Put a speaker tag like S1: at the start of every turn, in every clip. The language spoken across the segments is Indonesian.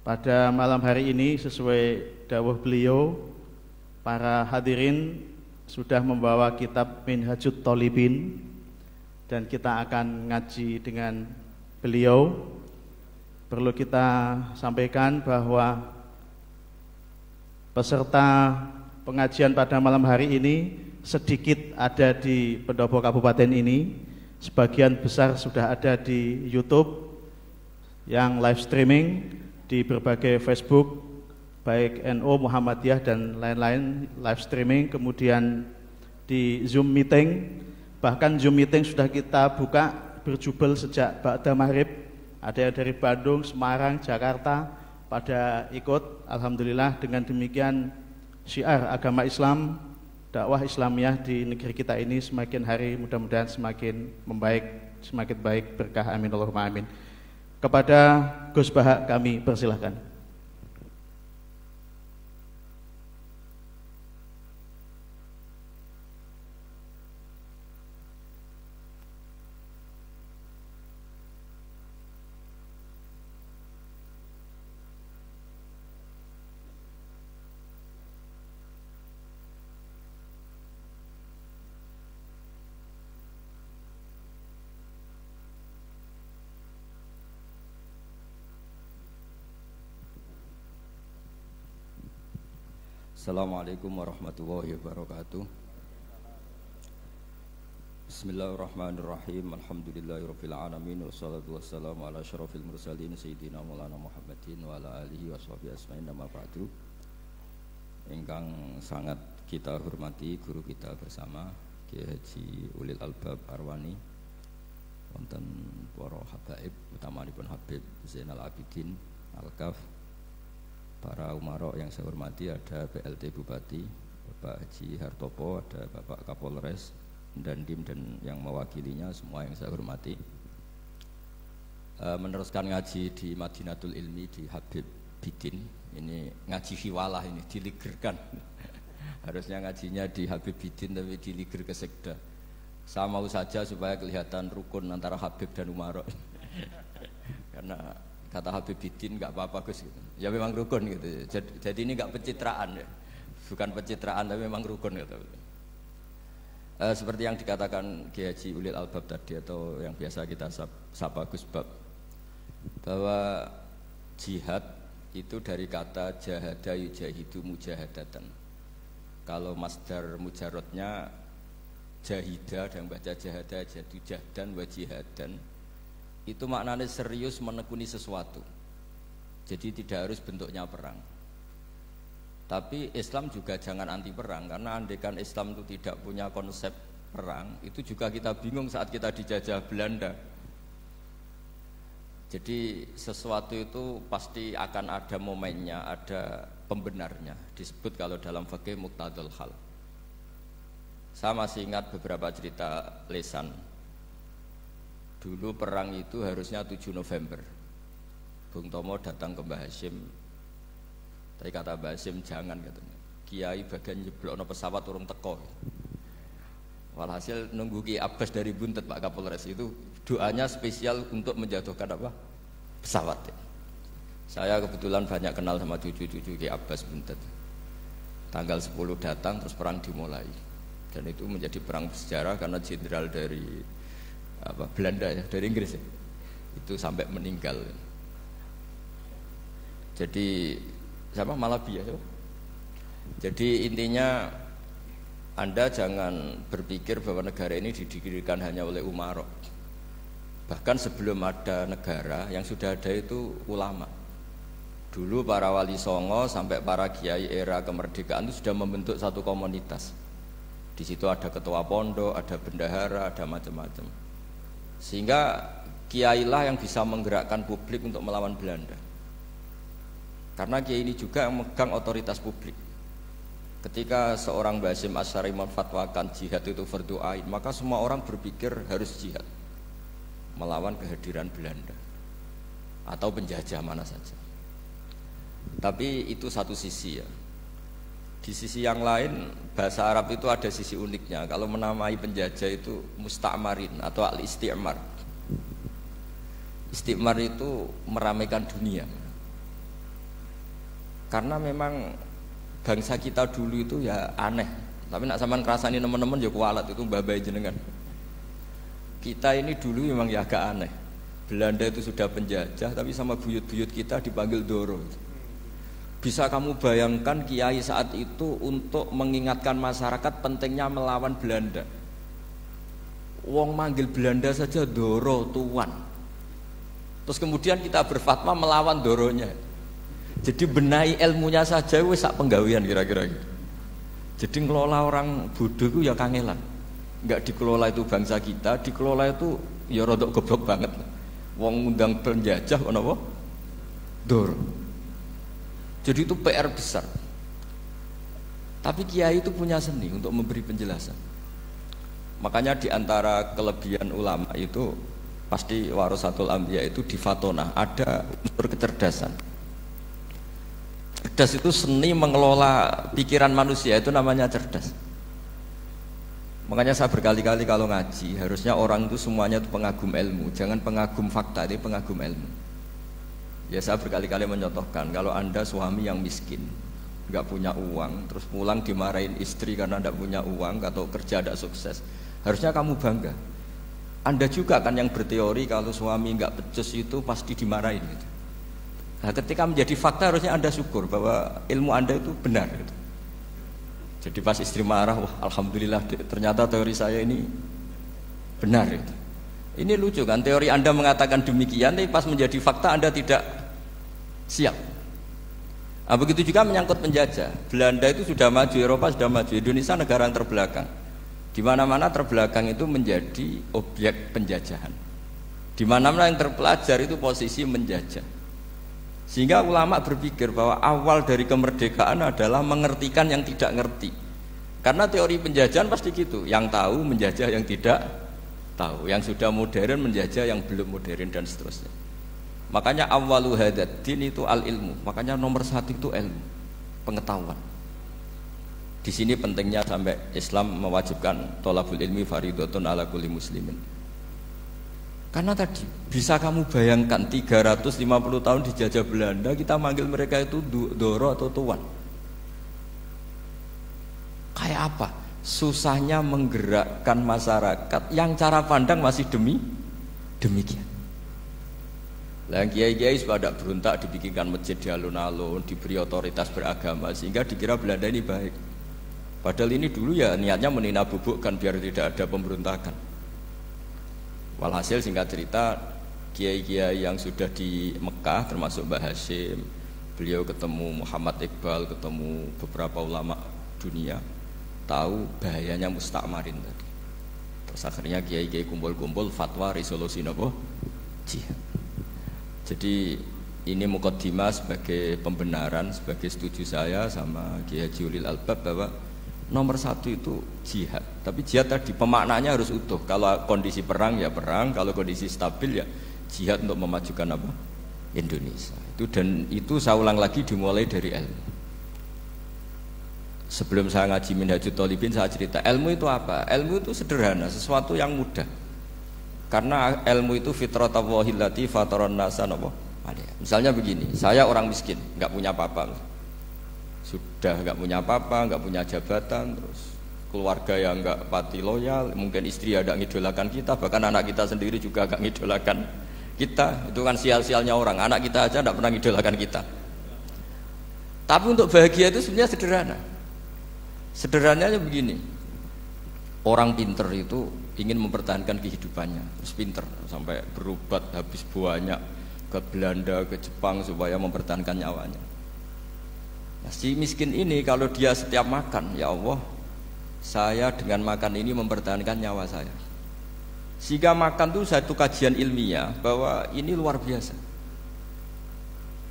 S1: Pada malam hari ini sesuai dawuh beliau, para hadirin sudah membawa kitab Minhajut Thalibin dan kita akan ngaji dengan beliau. Perlu kita sampaikan bahwa peserta pengajian pada malam hari ini sedikit ada di pendopo kabupaten ini. Sebagian besar sudah ada di YouTube yang live streaming di berbagai Facebook, baik NU, Muhammadiyah dan lain-lain live streaming, kemudian di Zoom meeting, bahkan Zoom meeting sudah kita buka berjubel sejak ba'da maghrib, ada yang dari Bandung, Semarang, Jakarta pada ikut. Alhamdulillah, dengan demikian syiar agama Islam, dakwah Islamiyah di negeri kita ini semakin hari mudah-mudahan semakin membaik, semakin baik, berkah, amin Allahumma amin. Kepada Gus Bahak kami persilahkan.
S2: Assalamualaikum warahmatullahi wabarakatuh. Bismillahirrahmanirrahim. Alhamdulillahirabbil alamin wassalatu wassalamu ala asyrofil mursalin sayyidina Maulana Muhammadin wa ala alihi washabihi ajmain. Amma ba'du. Ingkang sangat kita hormati guru kita bersama Kiai Haji Ulil Albab Arwani, wonten para habaib utamanipun Habib Zainal Abidin Al-Kaf, para umarok yang saya hormati, ada PLT Bupati Bapak Haji Hartopo, ada Bapak Kapolres, Dandim dan yang mewakilinya semua yang saya hormati. Meneruskan ngaji di Madinatul Ilmi di Habib Bidin, ini ngaji hiwalah, ini diligerkan. Harusnya ngajinya di Habib Bidin tapi diliger ke Sekda. Saya mau saja supaya kelihatan rukun antara Habib dan umarok. Karena kata Habib Bidin nggak apa-apa Gus gitu. Ya memang rukun gitu. Jadi ini nggak pencitraan ya. Bukan pencitraan tapi memang rukun gitu. Seperti yang dikatakan Kiai Haji Ulil Albab tadi, atau yang biasa kita sapa Gus Bab, bahwa jihad itu dari kata jahada yujahidu mujahadatan. Kalau masdar mujarrodnya jahida dan baca jahada jadi jahdan wa jihadan, itu maknanya serius menekuni sesuatu. Jadi tidak harus bentuknya perang. Tapi Islam juga jangan anti perang, karena andaikan Islam itu tidak punya konsep perang, itu juga kita bingung saat kita dijajah Belanda. Jadi sesuatu itu pasti akan ada momennya, ada pembenarnya. Disebut kalau dalam fikih muqtadul hal. Saya masih ingat beberapa cerita lesan. Dulu perang itu harusnya 7 November. Bung Tomo datang ke Mbah Hashim. Tapi kata Mbah Hashim jangan, katanya. Kiai bagian nyeblokno pesawat urung teko. Walhasil nunggu Ki Abbas dari Buntet Pak Kapolres itu doanya spesial untuk menjatuhkan apa? Pesawat. Saya kebetulan banyak kenal sama cucu-cucu Ki Abbas Buntet. Tanggal 10 datang terus perang dimulai. Dan itu menjadi perang bersejarah karena jenderal dari Belanda ya, dari Inggris ya, itu sampai meninggal. Jadi sama Malabia ya. Jadi intinya Anda jangan berpikir bahwa negara ini didirikan hanya oleh umarok. Bahkan sebelum ada negara, yang sudah ada itu ulama. Dulu para wali songo sampai para kiai era kemerdekaan itu sudah membentuk satu komunitas. Di situ ada ketua pondok, ada bendahara, ada macam-macam. Sehingga kiailah yang bisa menggerakkan publik untuk melawan Belanda. Karena kiai ini juga yang megang otoritas publik. Ketika seorang Mbah Hashim Asy'ari memfatwakan jihad itu fardhu ain, maka semua orang berpikir harus jihad melawan kehadiran Belanda atau penjajah mana saja. Tapi itu satu sisi ya. Di sisi yang lain, bahasa Arab itu ada sisi uniknya. Kalau menamai penjajah itu musta'marin atau al-isti'mar. Isti'mar itu meramaikan dunia. Karena memang bangsa kita dulu itu ya aneh. Tapi nak sampean ngrasani teman-teman ya kualat itu babai jenengan. Kita ini dulu memang ya agak aneh. Belanda itu sudah penjajah tapi sama buyut-buyut kita dipanggil Doro. Bisa kamu bayangkan kiai saat itu untuk mengingatkan masyarakat pentingnya melawan Belanda. Wong manggil Belanda saja Doro tuan. Terus kemudian kita berfatwa melawan Doronya. Jadi benahi ilmunya saja wis sak penggawean kira-kira gitu. Jadi ngelola orang bodoh itu ya kangelan. Enggak dikelola itu bangsa kita, dikelola itu ya rodok goblok banget. Wong ngundang penjajah napa? Doro. Jadi itu PR besar. Tapi kiai itu punya seni untuk memberi penjelasan. Makanya di antara kelebihan ulama itu pasti warasatul anbiya itu di fatona ada unsur kecerdasan. Cerdas itu seni mengelola pikiran manusia, itu namanya cerdas. Makanya saya berkali-kali kalau ngaji harusnya orang itu semuanya itu pengagum ilmu, jangan pengagum fakta, itu pengagum ilmu. Ya saya berkali-kali menyontohkan kalau Anda suami yang miskin, nggak punya uang, terus pulang dimarahin istri karena nggak punya uang atau kerja tidak sukses, harusnya kamu bangga. Anda juga kan yang berteori kalau suami nggak becus itu pasti dimarahin gitu. Nah ketika menjadi fakta harusnya Anda syukur bahwa ilmu Anda itu benar gitu. Jadi pas istri marah, wah alhamdulillah ternyata teori saya ini benar gitu. Ini lucu kan, teori Anda mengatakan demikian, tapi pas menjadi fakta Anda tidak siap. Nah, begitu juga menyangkut penjajah. Belanda itu sudah maju, Eropa sudah maju, Indonesia negara yang terbelakang. Di mana-mana terbelakang itu menjadi objek penjajahan. Di mana-mana yang terpelajar itu posisi menjajah. Sehingga ulama berpikir bahwa awal dari kemerdekaan adalah mengertikan yang tidak ngerti. Karena teori penjajahan pasti gitu, yang tahu menjajah yang tidak tahu, yang sudah modern menjajah yang belum modern dan seterusnya. Makanya awwalu hadzal din itu al ilmu. Makanya nomor satu itu ilmu, pengetahuan. Di sini pentingnya sampai Islam mewajibkan thalabul ilmi fardhatun ala kulli muslimin. Karena tadi bisa kamu bayangkan 350 tahun dijajah Belanda, kita manggil mereka itu Doro atau tuan. Kayak apa? Susahnya menggerakkan masyarakat yang cara pandang masih demikian. Lah kiai-kiai sudah berontak dibikinkan masjid di alun-alun, diberi otoritas beragama sehingga dikira Belanda ini baik. Padahal ini dulu ya niatnya meninabubukan biar tidak ada pemberontakan. Walhasil singkat cerita kiai-kiai yang sudah di Mekah termasuk Mbah Hashim, beliau ketemu Muhammad Iqbal, ketemu beberapa ulama dunia, tahu bahayanya mustakmarin tadi. Terus akhirnya kiai-kiai kumpul-kumpul fatwa resolusi nopo jihad. Jadi ini mukaddimah sebagai pembenaran, sebagai setuju saya sama Kiai Haji Ulil Albab bahwa nomor satu itu jihad. Tapi jihad tadi pemaknanya harus utuh. Kalau kondisi perang ya perang, kalau kondisi stabil ya jihad untuk memajukan apa? Indonesia. Dan itu saya ulang lagi dimulai dari ilmu. Sebelum saya ngaji Minhajut Thalibin saya cerita ilmu itu apa? Ilmu itu sederhana, sesuatu yang mudah. Karena ilmu itu fitratallahi allati fataran nasa napa? Misalnya begini, saya orang miskin, nggak punya apa-apa. Sudah nggak punya apa-apa, nggak punya jabatan, terus keluarga yang nggak pati loyal, mungkin istri ada ngidolakan kita, bahkan anak kita sendiri juga nggak ngidolakan kita. Itu kan sial-sialnya orang, anak kita aja nggak pernah ngidolakan kita. Tapi untuk bahagia itu sebenarnya sederhana. Sederhananya begini, orang pinter itu ingin mempertahankan kehidupannya, terus pinter sampai berobat habis banyak ke Belanda, ke Jepang supaya mempertahankan nyawanya. Nah, si miskin ini kalau dia setiap makan, ya Allah, saya dengan makan ini mempertahankan nyawa saya. Sehingga makan itu satu kajian ilmiah bahwa ini luar biasa.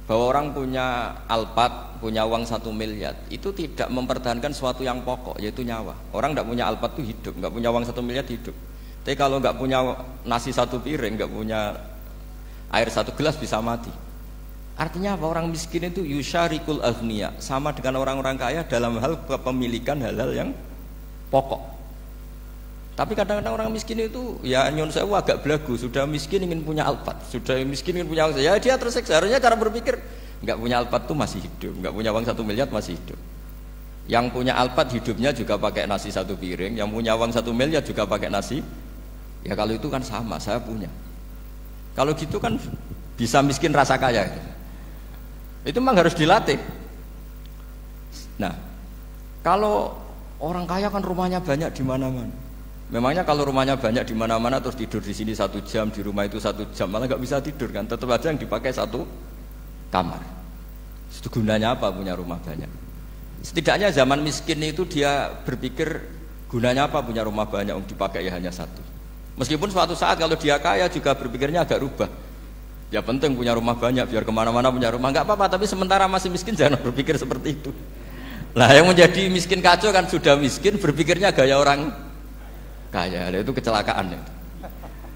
S2: Bahwa orang punya Alphard, punya uang 1 miliar, itu tidak mempertahankan sesuatu yang pokok, yaitu nyawa. Orang tidak punya Alphard itu hidup, nggak punya uang 1 miliar hidup. Tapi kalau nggak punya nasi 1 piring, nggak punya air 1 gelas bisa mati. Artinya apa? Orang miskin itu yusyarikul aghniya, sama dengan orang-orang kaya dalam hal kepemilikan hal-hal yang pokok. Tapi kadang-kadang orang miskin itu ya nyon sewu agak belagu, sudah miskin ingin punya Alphard, sudah miskin ingin punya uang, ya dia tersiksa. Harusnya cara berpikir Nggak punya Alphard tuh masih hidup, nggak punya uang 1 miliar masih hidup. Yang punya Alphard hidupnya juga pakai nasi 1 piring, yang punya uang 1 miliar juga pakai nasi. Ya kalau itu kan sama, saya punya. Kalau gitu kan bisa miskin rasa kaya. Itu memang harus dilatih. Nah, kalau orang kaya kan rumahnya banyak di mana-mana. Memangnya kalau rumahnya banyak di mana-mana terus tidur di sini 1 jam, di rumah itu 1 jam, malah nggak bisa tidur kan? Tetap aja yang dipakai 1 kamar. Itu gunanya apa punya rumah banyak? Setidaknya zaman miskin itu dia berpikir gunanya apa punya rumah banyak, dipakai ya hanya 1. Meskipun suatu saat kalau dia kaya juga berpikirnya agak rubah. Ya penting punya rumah banyak biar kemana-mana punya rumah, nggak apa-apa. Tapi sementara masih miskin jangan berpikir seperti itu. Nah yang menjadi miskin kacau kan sudah miskin berpikirnya gaya orang kaya. Itu kecelakaan.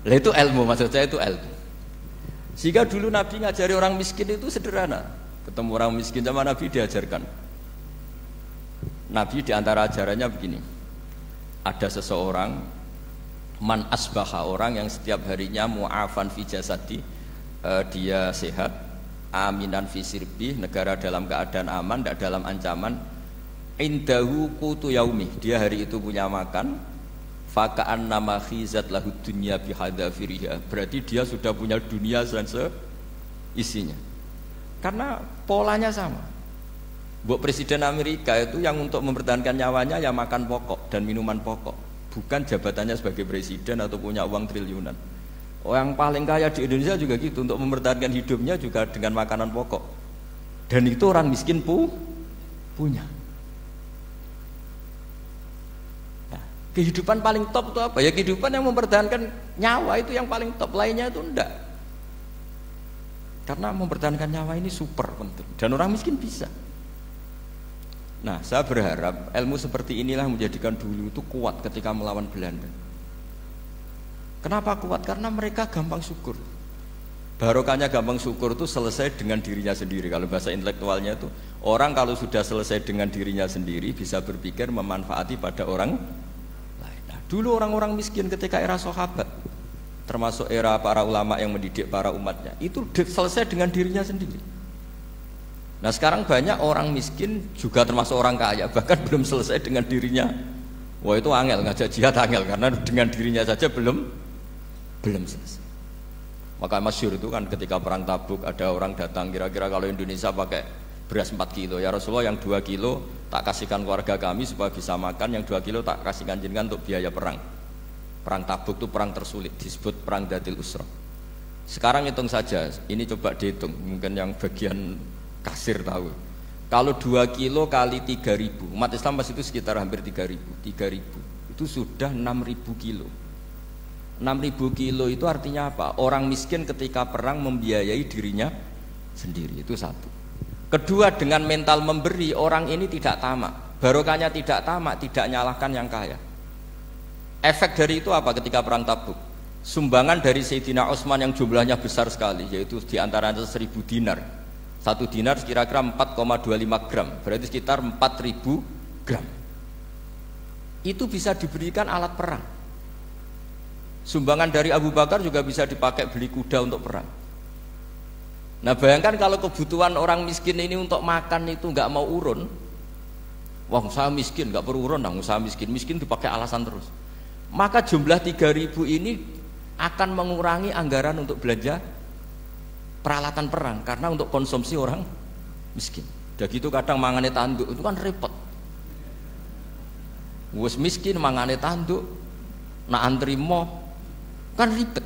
S2: Lah itu ilmu, maksud saya itu ilmu. Sehingga dulu Nabi ngajari orang miskin itu sederhana. Ketemu orang miskin sama Nabi diajarkan. Nabi diantara ajarannya begini. Ada seseorang man asbaha, orang yang setiap harinya mu'afan fi jasadi, dia sehat, aminan fi sirbi, negara dalam keadaan aman, tidak dalam ancaman, indahu qutu yaumi, dia hari itu punya makan, faka'an nama khizat lahu dunya bihadafiriha, berarti dia sudah punya dunia dan seisinya. Karena polanya sama. Buat Presiden Amerika itu yang untuk mempertahankan nyawanya ya makan pokok dan minuman pokok, bukan jabatannya sebagai presiden atau punya uang triliunan. Yang paling kaya di Indonesia juga gitu, untuk mempertahankan hidupnya juga dengan makanan pokok. Dan itu orang miskin punya. Nah, kehidupan paling top itu apa? Ya kehidupan yang mempertahankan nyawa itu yang paling top, lainnya itu enggak. Karena mempertahankan nyawa ini super penting. Dan orang miskin bisa. Nah, saya berharap ilmu seperti inilah menjadikan dulu itu kuat ketika melawan Belanda. Kenapa kuat? Karena mereka gampang syukur. Barokahnya gampang syukur itu selesai dengan dirinya sendiri. Kalau bahasa intelektualnya itu, orang kalau sudah selesai dengan dirinya sendiri bisa berpikir memanfaati pada orang lain. Nah, dulu orang-orang miskin ketika era sahabat, termasuk era para ulama yang mendidik para umatnya, itu selesai dengan dirinya sendiri. Nah sekarang banyak orang miskin juga termasuk orang kaya, bahkan belum selesai dengan dirinya. Wah itu angel, ngajak jihad angel, karena dengan dirinya saja belum selesai. Maka masyhur itu kan ketika perang Tabuk, ada orang datang, kira-kira kalau Indonesia pakai beras 4 kilo, ya Rasulullah yang 2 kilo tak kasihkan keluarga kami supaya bisa makan, yang 2 kilo tak kasihkan jenengan untuk biaya perang. Perang Tabuk itu perang tersulit, disebut perang Dhatil Usra. Sekarang hitung saja, ini coba dihitung, mungkin yang bagian kasir tahu. Kalau 2 kilo kali 3.000, umat Islam pas itu sekitar hampir 3.000 itu sudah 6.000 kilo. 6.000 kilo itu artinya apa? Orang miskin ketika perang membiayai dirinya sendiri, itu satu. Kedua, dengan mental memberi, orang ini tidak tamak. Barokahnya tidak tamak, tidak nyalahkan yang kaya. Efek dari itu apa ketika perang Tabuk? Sumbangan dari Sayyidina Utsman yang jumlahnya besar sekali, yaitu diantaranya 1.000 dinar. 1 dinar kira-kira 4,25 gram, berarti sekitar 4.000 gram. Itu bisa diberikan alat perang. Sumbangan dari Abu Bakar juga bisa dipakai beli kuda untuk perang. Nah bayangkan kalau kebutuhan orang miskin ini untuk makan itu nggak mau urun. Wah saya miskin, nggak perlu urun, nah saya miskin dipakai alasan terus. Maka jumlah 3.000 ini akan mengurangi anggaran untuk belanja peralatan perang, karena untuk konsumsi orang miskin. Udah gitu kadang mangane tanduk itu kan repot. Wes miskin mangane tanduk, nak antri mo kan ribet.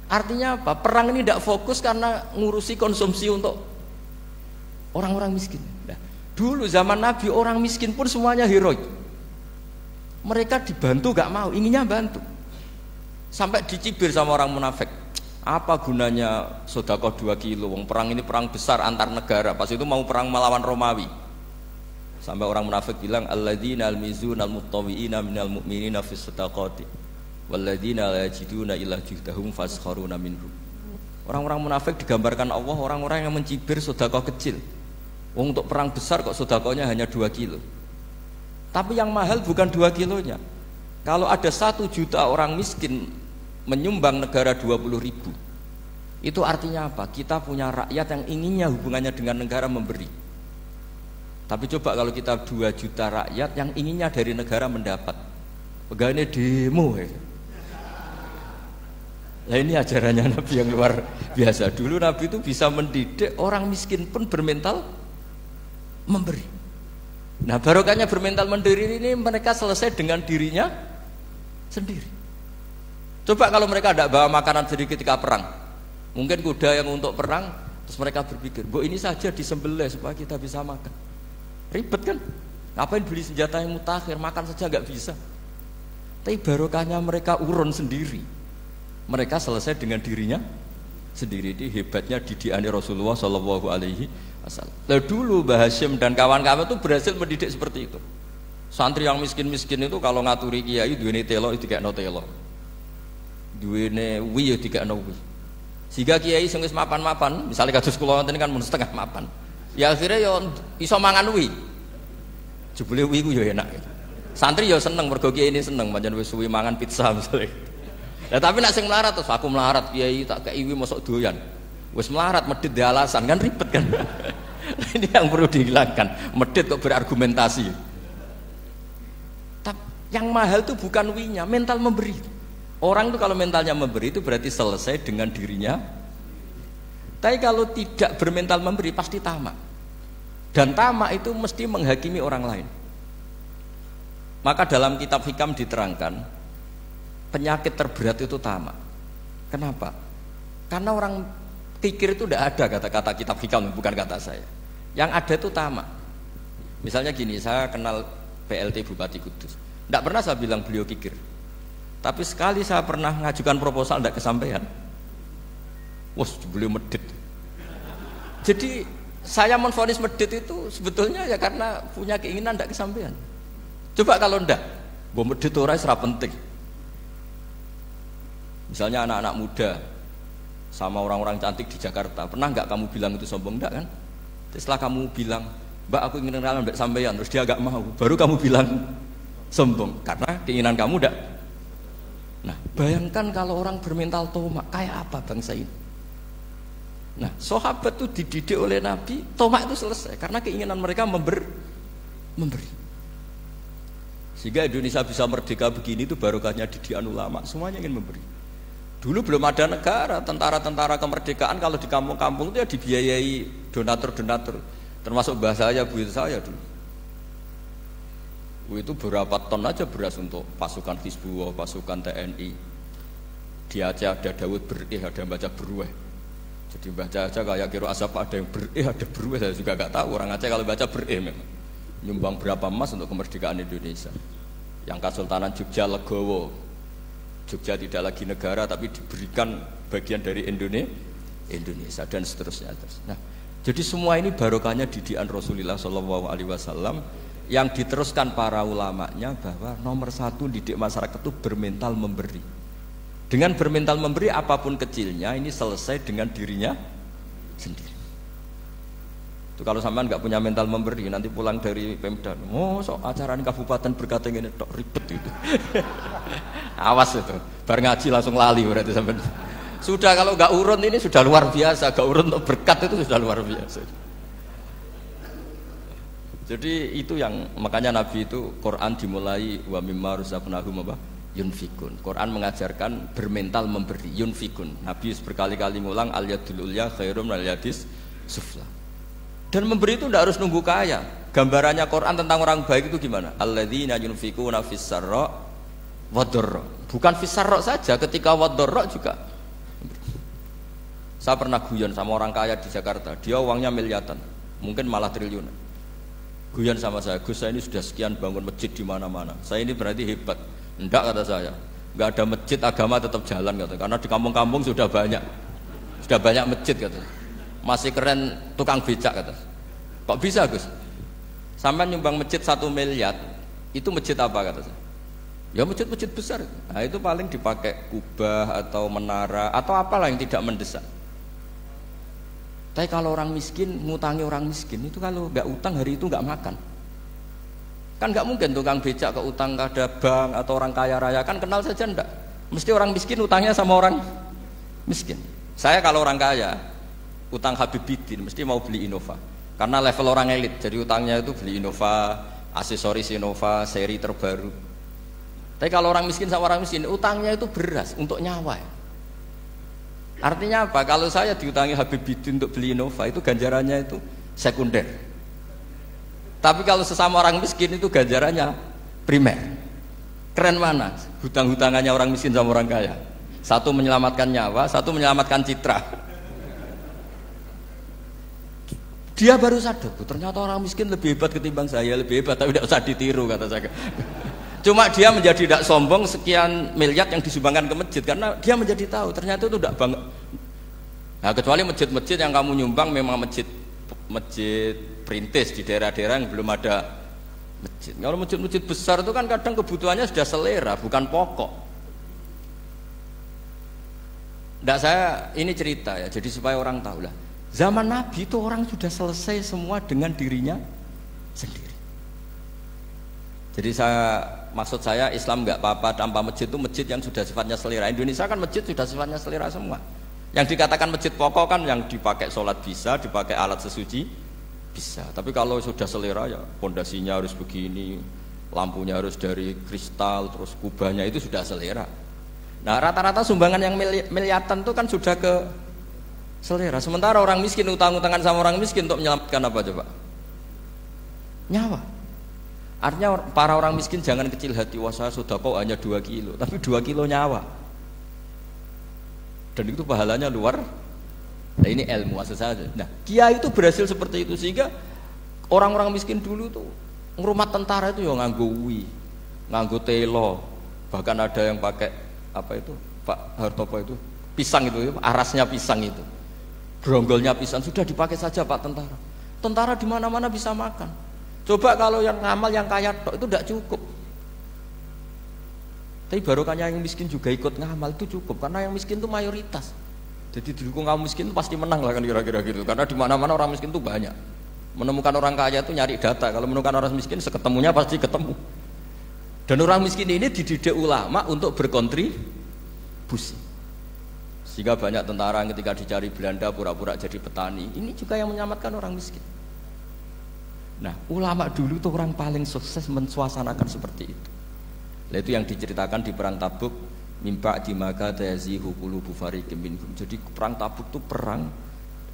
S2: Artinya apa? Perang ini tidak fokus karena ngurusi konsumsi untuk orang-orang miskin. Nah, dulu zaman Nabi orang miskin pun semuanya heroik. Mereka dibantu gak mau, inginnya bantu. Sampai dicibir sama orang munafik. Apa gunanya sedekah 2 kilo? Wong perang ini perang besar antar negara. Pas itu mau perang melawan Romawi. Sampai orang munafik bilang alladzina almizuna almuttawiina minal mu'minina fis sadaqati walladzina la yajiduna illa juhdahum faskharuna minhum. Orang-orang munafik digambarkan Allah orang-orang yang mencibir sedekah kecil. Wong untuk perang besar kok sedekahnya hanya 2 kilo. Tapi yang mahal bukan 2 kilonya. Kalau ada 1 juta orang miskin menyumbang negara 20.000, Itu artinya apa? Kita punya rakyat yang inginnya hubungannya dengan negara memberi. Tapi coba kalau kita 2 juta rakyat yang inginnya dari negara mendapat. Pegawainya demo ya. Nah ini ajarannya Nabi yang luar biasa. Dulu Nabi itu bisa mendidik orang miskin pun bermental memberi. Nah barokahnya bermental memberi ini mereka selesai dengan dirinya sendiri. Coba kalau mereka tidak bawa makanan sendiri ketika perang, mungkin kuda yang untuk perang, terus mereka berpikir, bu ini saja disembelih supaya kita bisa makan. Ribet kan? Ngapain beli senjata yang mutakhir, makan saja nggak bisa. Tapi barokahnya mereka urun sendiri. Mereka selesai dengan dirinya sendiri. Ini hebatnya didikan Rasulullah Shallallahu Alaihi Wasallam. Lalu dulu Mbah Hasyim dan kawan-kawan itu berhasil mendidik seperti itu. Santri yang miskin-miskin itu kalau ngaturi kiai duwene telo itu dikekno telo. Duwene wi ya dikekno wi. Sehingga kiai sing wis mapan-mapan, misalnya kados kula wonten kan mun setengah mapan. Ya akhirnya ya iso mangan wi. Jebule wi ku ya enak. Santri ya seneng mergo kiai ini seneng pancen wis suwi mangan pizza misalnya. Ya tapi nak sing melarat terus aku melarat kiai tak kei wi mosok doyan. Wis melarat medhit di alasan kan ribet kan. Ini yang perlu dihilangkan. Medhit kok berargumentasi. Tapi yang mahal itu bukan winya, mental memberi. Orang itu kalau mentalnya memberi itu berarti selesai dengan dirinya. Tapi kalau tidak bermental memberi pasti tamak. Dan tamak itu mesti menghakimi orang lain. Maka dalam kitab Hikam diterangkan penyakit terberat itu tamak. Kenapa? Karena orang pikir itu tidak ada kata-kata kitab Hikam, bukan kata saya. Yang ada itu tamak. Misalnya gini, saya kenal PLT Bupati Kudus. Tidak pernah saya bilang beliau kikir. Tapi sekali saya pernah mengajukan proposal tidak kesampaian. Wah, beliau medit. Jadi saya menvonis medit itu sebetulnya ya karena punya keinginan tidak kesampaian. Coba kalau ndak, mbok medit ora wis ra penting. Misalnya anak-anak muda sama orang-orang cantik di Jakarta, pernah nggak kamu bilang itu sombong? Enggak kan? Setelah kamu bilang, Mbak aku ingin kenalan mbak sampeyan, terus dia agak mau, baru kamu bilang sombong karena keinginan kamu ndak. Nah, bayangkan kalau orang bermental tomak, kayak apa bangsa ini? Nah, sahabat itu dididik oleh Nabi, tomak itu selesai karena keinginan mereka memberi. Sehingga Indonesia bisa merdeka begini itu barokahnya didikan ulama, semuanya ingin memberi. Dulu belum ada negara, tentara-tentara kemerdekaan kalau di kampung-kampung itu ya dibiayai donatur-donatur, termasuk mbah saya, buyut saya dulu. Itu berapa ton aja beras untuk pasukan Hizbullah, pasukan TNI. Di Aceh ada Daud berih, ada baca berueh. Jadi baca aja kayak kira asap ada yang berih, ada berueh, saya juga gak tahu. Orang Aceh kalau baca berih memang nyumbang berapa emas untuk kemerdekaan Indonesia. Yang Kesultanan Jogja Legowo, Jogja tidak lagi negara tapi diberikan bagian dari Indonesia dan seterusnya. Nah, jadi semua ini barokahnya didikan Rasulullah SAW yang diteruskan para ulamanya bahwa nomor satu didik masyarakat itu bermental memberi. Dengan bermental memberi apapun kecilnya ini selesai dengan dirinya sendiri. Itu kalau sampean nggak punya mental memberi nanti pulang dari Pemda, sok acara ini kabupaten berkata ini tok ribet itu. Awas itu, bar ngaji langsung lali berarti sampean. Sudah kalau nggak urun ini sudah luar biasa, nggak urun untuk berkat itu sudah luar biasa. Jadi itu yang makanya Nabi itu Quran dimulai wa mimma razaqnahum apa yunfikun. Quran mengajarkan bermental memberi yunfikun. Nabi berkali-kali ngulang al yadul ulya khairum al yadis sufla. Dan memberi itu tidak harus nunggu kaya. Gambarannya Quran tentang orang baik itu gimana? Alladzina yunfikuna fis sarra wadharra. Bukan fis sarra saja, ketika wadharra juga. Saya pernah guyon sama orang kaya di Jakarta. Dia uangnya miliaran, mungkin malah triliunan. Guyon sama saya, Gus saya ini sudah sekian bangun masjid di mana-mana. Saya ini berarti hebat. Enggak kata saya. Enggak ada masjid agama tetap jalan kata. Karena di kampung-kampung sudah banyak masjid kata. Masih keren tukang becak kata. Kok bisa Gus? Sampai nyumbang masjid 1 miliar, itu masjid apa kata saya? Ya masjid-masjid besar. Nah itu paling dipakai kubah atau menara atau apalah yang tidak mendesak. Tapi kalau orang miskin, ngutangi orang miskin itu kalau nggak utang hari itu nggak makan. Kan nggak mungkin tukang becak ke utang ada bank atau orang kaya raya kan kenal saja ndak. Mesti orang miskin utangnya sama orang miskin. Saya kalau orang kaya, utang Habib Bidin mesti mau beli Innova. Karena level orang elit, jadi utangnya itu beli Innova, aksesoris Innova, seri terbaru. Tapi kalau orang miskin sama orang miskin, utangnya itu beras untuk nyawa. Artinya apa? Kalau saya diutangi Habib Bidin untuk beli Innova, itu ganjarannya itu sekunder. Tapi kalau sesama orang miskin itu ganjarannya primer. Keren mana? Hutang-hutangannya orang miskin sama orang kaya. Satu menyelamatkan nyawa, satu menyelamatkan citra. Dia baru sadar, ternyata orang miskin lebih hebat ketimbang saya, lebih hebat, tapi tidak usah ditiru kata saya. Cuma dia menjadi tidak sombong sekian miliar yang disumbangkan ke masjid karena dia menjadi tahu ternyata itu tidak banget. Nah, kecuali masjid-masjid yang kamu nyumbang memang masjid perintis di daerah-daerah yang belum ada masjid. Kalau masjid-masjid besar itu kan kadang kebutuhannya sudah selera, bukan pokok. Tidak, saya ini cerita ya, jadi supaya orang tahu lah. Zaman Nabi itu orang sudah selesai semua dengan dirinya sendiri. Jadi maksud saya Islam nggak apa-apa tanpa masjid, itu masjid yang sudah sifatnya selera. Indonesia kan masjid sudah sifatnya selera semua. Yang dikatakan masjid pokok kan yang dipakai sholat bisa, dipakai alat sesuci bisa. Tapi kalau sudah selera ya pondasinya harus begini, lampunya harus dari kristal, terus kubahnya itu sudah selera. Nah rata-rata sumbangan yang miliatan itu kan sudah ke selera. Sementara orang miskin utang-utangan sama orang miskin untuk menyelamatkan apa coba? Nyawa. Artinya para orang miskin jangan kecil hati, wah saya sedekah hanya 2 kilo, tapi 2 kilo nyawa. Dan itu pahalanya luar. Nah ini ilmu maksud saya. Nah Kiai itu berhasil seperti itu sehingga orang-orang miskin dulu tuh ngrumat tentara itu ya nganggo uwi, nganggo telo, bahkan ada yang pakai apa itu Pak Hartopo itu pisang itu, arasnya pisang itu, gronggolnya pisang sudah dipakai saja Pak tentara. Tentara di mana-mana bisa makan. Coba kalau yang ngamal yang kaya tok itu tidak cukup. Tapi barokahnya yang miskin juga ikut ngamal itu cukup karena yang miskin itu mayoritas. Jadi didukung kaum miskin itu pasti menang lah kan kira-kira gitu. Karena di mana-mana orang miskin itu banyak. Menemukan orang kaya itu nyari data. Kalau menemukan orang miskin seketemunya pasti ketemu. Dan orang miskin ini dididik ulama untuk berkontribusi. Sehingga banyak tentara yang ketika dicari Belanda pura-pura jadi petani. Ini juga yang menyelamatkan orang miskin. Nah, ulama dulu tuh orang paling sukses mensuasanakan seperti itu. Nah, itu yang diceritakan di perang Tabuk, mimpa di maka tayazihu qulubu fariqim minhum. Jadi perang Tabuk itu perang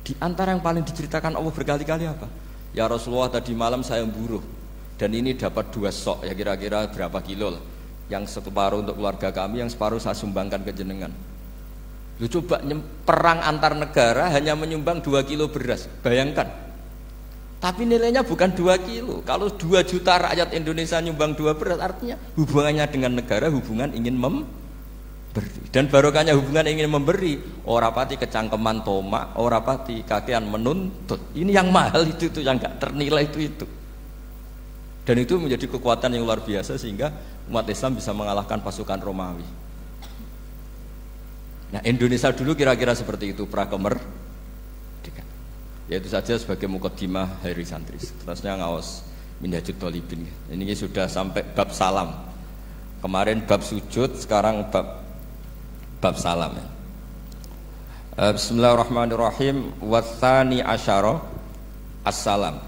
S2: di antara yang paling diceritakan Allah berkali-kali apa? Ya Rasulullah tadi malam saya buruh dan ini dapat 2 sok, ya kira-kira berapa kilo lah. Yang separuh untuk keluarga kami, yang separuh saya sumbangkan ke jenengan. Lu coba perang antar negara hanya menyumbang 2 kilo beras, bayangkan. Tapi nilainya bukan 2 kilo. Kalau 2 juta rakyat Indonesia nyumbang 2 beras, artinya hubungannya dengan negara hubungan ingin memberi. Dan barokahnya hubungan ingin memberi, ora pati kecangkeman tomak, ora pati kakean menuntut. Ini yang mahal itu yang gak ternilai itu. Dan itu menjadi kekuatan yang luar biasa sehingga umat Islam bisa mengalahkan pasukan Romawi. Nah Indonesia dulu kira-kira seperti itu prakemerdekaan. Ya itu saja sebagai mukaddimah Hari Santri. Terusnya ngawas Minhajul Thalibin. Ini sudah sampai bab salam. Kemarin bab sujud, sekarang bab salam. Bismillahirrahmanirrahim. Watsani asyara assalam.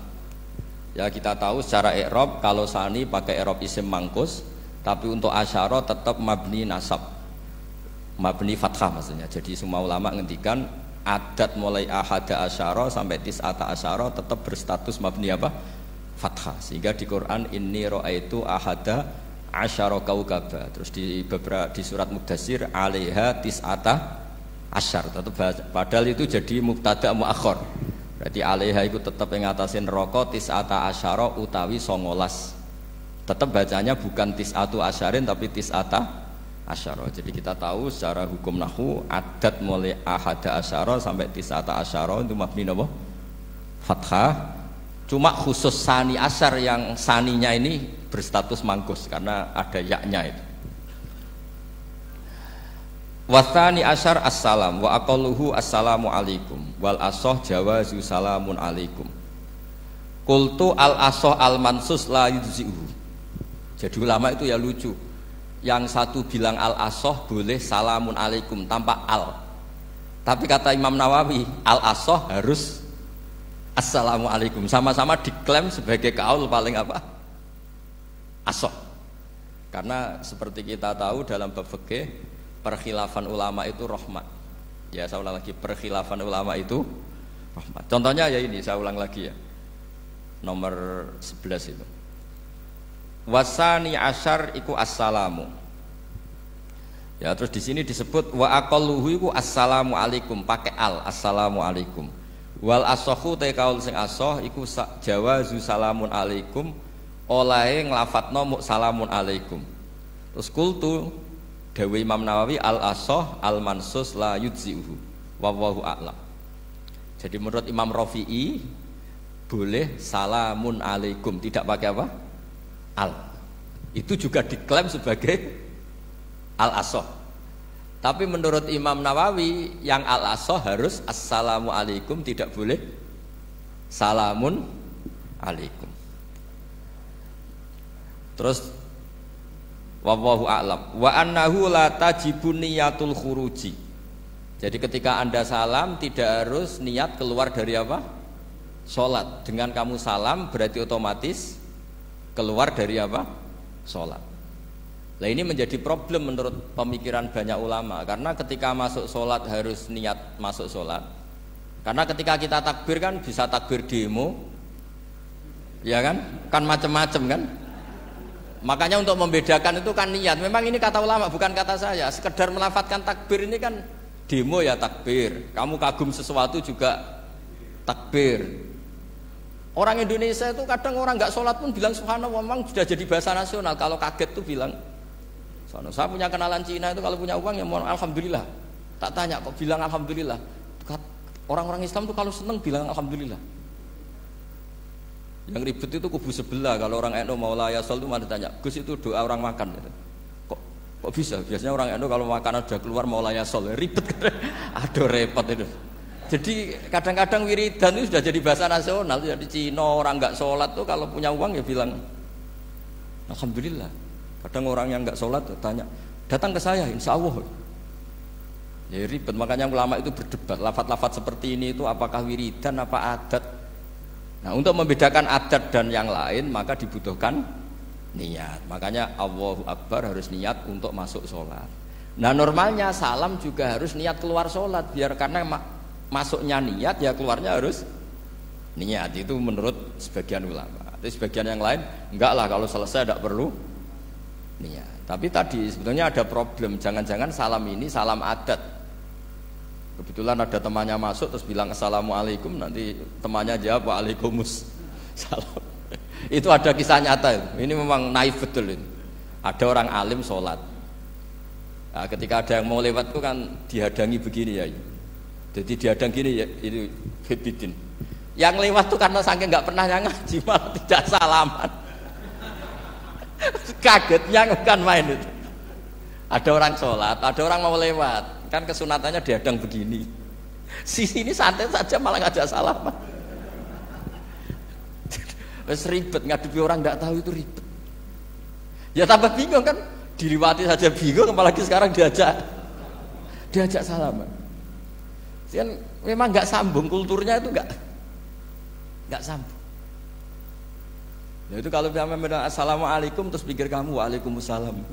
S2: Ya kita tahu secara i'rab kalau sani pakai i'rab isim mangkus, tapi untuk asyara tetap mabni nasab. Mabni fathah maksudnya. Jadi semua ulama ngendikan adat mulai ahada asyara sampai tis'ata asyara tetap berstatus mabni apa? Fathah. Sehingga di Quran inni ra'aitu ahada asyara kaukaba. Terus di surat Mudassir alaiha tis'ata asyar. Tetap padahal itu jadi mubtada muakhir. Berarti alaiha itu tetap yang ngatasin neraka tis'ata asyara utawi 19. Tetap bacanya bukan tis'atu asyarin tapi tis'ata asyara. Jadi kita tahu secara hukum nahwu adat mulai ahada asyara sampai tis'ata asyara itu mabni apa? Fathah. Cuma khusus sani asyar yang saninya ini berstatus mangkus karena ada yaknya itu. Watsani asyar assalam wa aqalluhu assalamu alaikum wal asoh jawazu salamun alaikum. Qultu al asoh al mansus la yujzi'uhu. Jadi ulama itu ya lucu. Yang satu bilang al asoh boleh salamun alaikum tanpa al. Tapi kata Imam Nawawi, al-asoh harus assalamualaikum. Sama-sama diklaim sebagai kaul paling apa? Asoh. Karena seperti kita tahu dalam bab fikih, perkhilafan ulama itu rahmat. Ya saya ulang lagi, perkhilafan ulama itu rahmat. Contohnya ya ini, saya ulang lagi ya. Nomor 11 itu. Wasani asyar iku assalamu. Ya terus di sini disebut wa aqalluhu iku assalamu alaikum pakai al assalamu alaikum. Wal asohu te kaul sing asoh iku jawazu salamun alaikum olahe nglafatno mu salamun alaikum. Terus kultu dawe Imam Nawawi al asoh al mansus la yujzihu wallahu a'lam. Jadi menurut Imam Rafi'i boleh salamun alaikum tidak pakai apa? Al. Itu juga diklaim sebagai al-asoh. Tapi menurut Imam Nawawi yang al-asoh harus assalamu alaikum, tidak boleh salamun alaikum. Terus wallahu a'lam wa annahu la tajibun niyatul khuruji. Jadi ketika Anda salam tidak harus niat keluar dari apa? Salat. Dengan kamu salam berarti otomatis keluar dari apa? Salat. Nah ini menjadi problem menurut pemikiran banyak ulama, karena ketika masuk sholat harus niat masuk sholat. Karena ketika kita takbir kan bisa takbir demo, ya kan macam-macam kan. Makanya untuk membedakan itu kan niat. Memang ini kata ulama bukan kata saya. Sekedar melafadzkan takbir ini kan demo ya takbir. Kamu kagum sesuatu juga takbir. Orang Indonesia itu kadang orang nggak sholat pun bilang subhanallah, memang sudah jadi bahasa nasional. Kalau kaget tuh bilang. Saya punya kenalan Cina itu kalau punya uang ya mohon alhamdulillah. Tak tanya kok bilang alhamdulillah. Orang-orang Islam tuh kalau seneng bilang alhamdulillah. Yang ribet itu kubu sebelah. Kalau orang NU mau layasol itu mana tanya, Gus itu doa orang makan. Kok bisa? Biasanya orang NU kalau makanan sudah keluar mau layasol, ribet. Aduh repot itu. Jadi kadang-kadang wiridan itu sudah jadi bahasa nasional. Jadi Cina orang nggak sholat tuh kalau punya uang ya bilang alhamdulillah. Kadang orang yang nggak sholat tanya, datang ke saya, insya Allah. Ya ribet, makanya ulama itu berdebat. Lafaz-lafaz seperti ini itu apakah wiridan, apa adat? Nah untuk membedakan adat dan yang lain maka dibutuhkan niat. Makanya Allahu Akbar harus niat untuk masuk sholat. Nah normalnya salam juga harus niat keluar sholat, biar karena masuknya niat ya keluarnya harus niat. Itu menurut sebagian ulama. Tapi sebagian yang lain enggak lah, kalau selesai tidak perlu niat. Tapi tadi sebetulnya ada problem, jangan-jangan salam ini salam adat. Kebetulan ada temannya masuk terus bilang assalamualaikum, nanti temannya jawab waalaikumsalam. Itu ada kisah nyata itu. Ini memang naif betul ini. Ada orang alim sholat. Nah, ketika ada yang mau lewat itu kan dihadangi begini ya. Jadi dihadang gini ya, itu bidin. Yang lewat tuh karena saking nggak pernah ngaji malah tidak salaman. Kagetnya bukan main itu. Ada orang sholat, ada orang mau lewat, kan kesunatannya dihadang begini. Sini santai saja malah ngajak salaman. Wes ribet, ngadepi orang nggak tahu itu ribet. Ya tambah bingung kan, diliwati saja bingung, apalagi sekarang diajak salaman. Kan memang nggak sambung, kulturnya itu nggak sambung. Ya itu kalau memang assalamualaikum terus pikir kamu waalaikumsalam.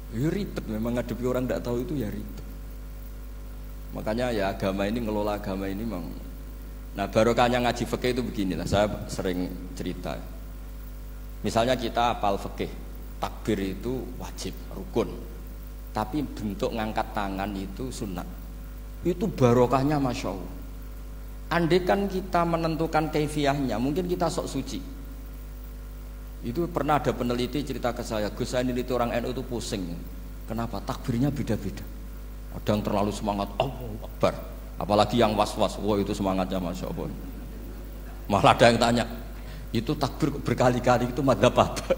S2: Ya ribet, memang ngadepi orang tidak tahu itu ya ribet. Makanya ya agama ini, ngelola agama ini memang. Nah barokahnya ngaji fikih itu beginilah, saya sering cerita. Misalnya kita hafal fikih, takbir itu wajib, rukun. Tapi bentuk ngangkat tangan itu sunat. Itu barokahnya masya Allah. Andai kan kita menentukan kaifiyahnya, mungkin kita sok suci. Itu pernah ada peneliti cerita ke saya, Gus saya ini orang NU itu pusing. Kenapa? Takbirnya beda-beda. Ada yang terlalu semangat, Allahu Akbar. Apalagi yang was-was, wah itu semangatnya masya Allah. Malah ada yang tanya, itu takbir berkali-kali itu madzhab apa?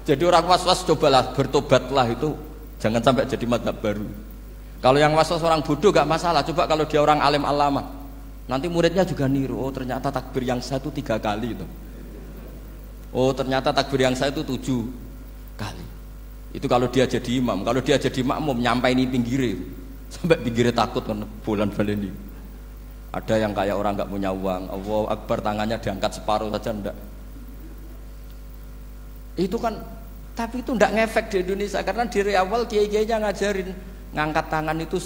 S2: Jadi orang was-was cobalah bertobatlah, itu jangan sampai jadi madzhab baru. Kalau yang was-was orang bodoh gak masalah. Coba kalau dia orang alim alama, nanti muridnya juga niru. Oh ternyata takbir yang saya itu 3 kali itu. Oh ternyata takbir yang saya itu 7 kali. Itu kalau dia jadi imam. Kalau dia jadi makmum nyampai ini pinggir. Sampai pinggirnya takut kan bulan baleni. Ada yang kayak orang nggak punya uang, Allahu Akbar tangannya diangkat separuh saja enggak. Itu kan, tapi itu enggak ngefek di Indonesia karena dari awal kiai-kiainya ngajarin ngangkat tangan itu